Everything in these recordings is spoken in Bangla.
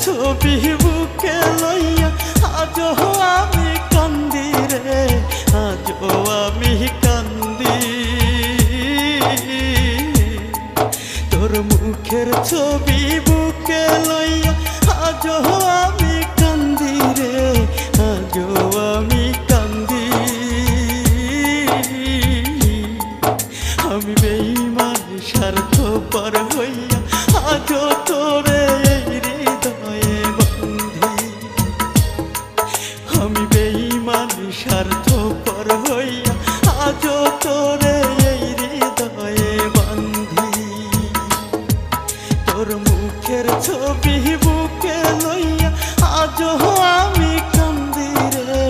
ছবি বুকে লইয়া আজও আমি কান্দি রে, আজও আমি কান্দি। তোর মুখের ছবি বুকে লইয়া আজও আমি কান্দি রে, আজও আমি কান্দি। আমি বেঈমান স্বার্থপর হইয়া আজও তোরে হৃদয়ে বন্ধি। আমি বেঈমান স্বার্থপর হইয়া আজও তোরে হৃদয়ে বন্ধি। তোর মুখের ছবি বুকে লইয়া আজও আমি কান্দি রে,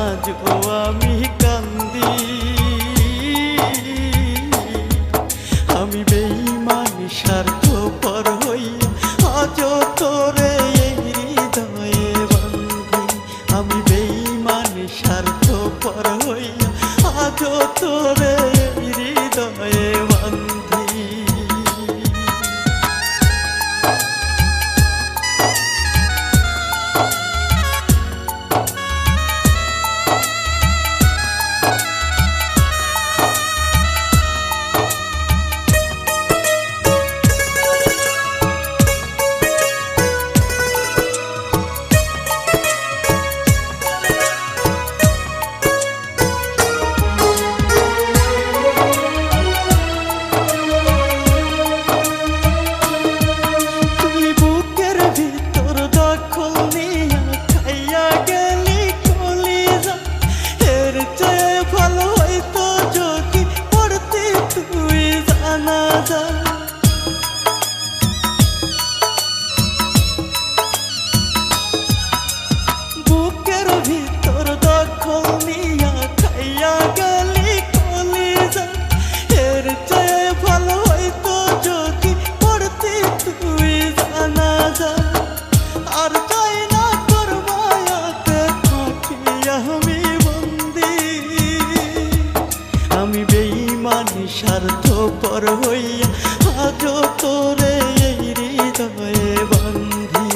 আজও আমি কান্দি। আমি বেঈমান স্বার্থপর হইয়া আজও তোরে হৃদয়ে বন্ধি। আমি বেঈমান স্বার্থপর হইয়া আজও তোরে হৃদয়ে বন্ধি। বুকের ভিতর দখল নিয়া খাইয়া গেলি কলিজা, এর চেয়ে ভালো হইতো যদি পড়তি তুই জানাজা। আর চাই না তোর মায়াতে থাকি আমি বন্দি। আমি বেঈমান স্বার্থপর হইয়া আজও তোরে হৃদয়ে বন্ধি।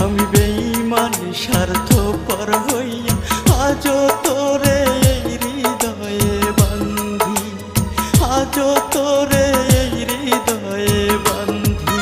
আমি বেঈমান স্বার্থপর হইয়া আজও তোরে হৃদয়ে বন্ধি, আজও তোরে হৃদয়ে বন্ধি।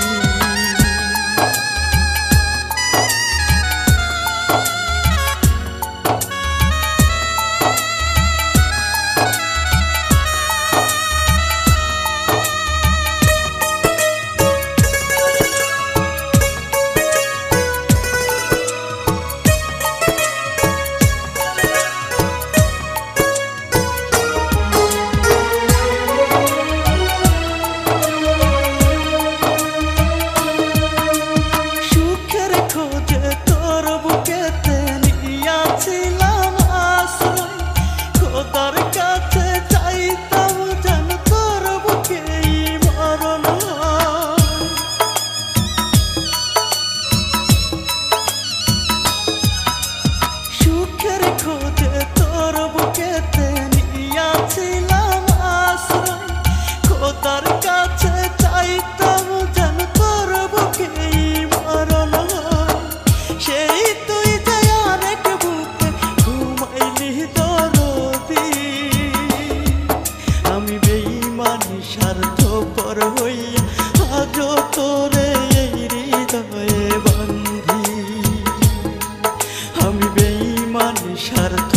স্বার্থপর হইয়া আজও তোরে হৃদয়ে বন্ধি। আমি বেঈমান স্বার্থ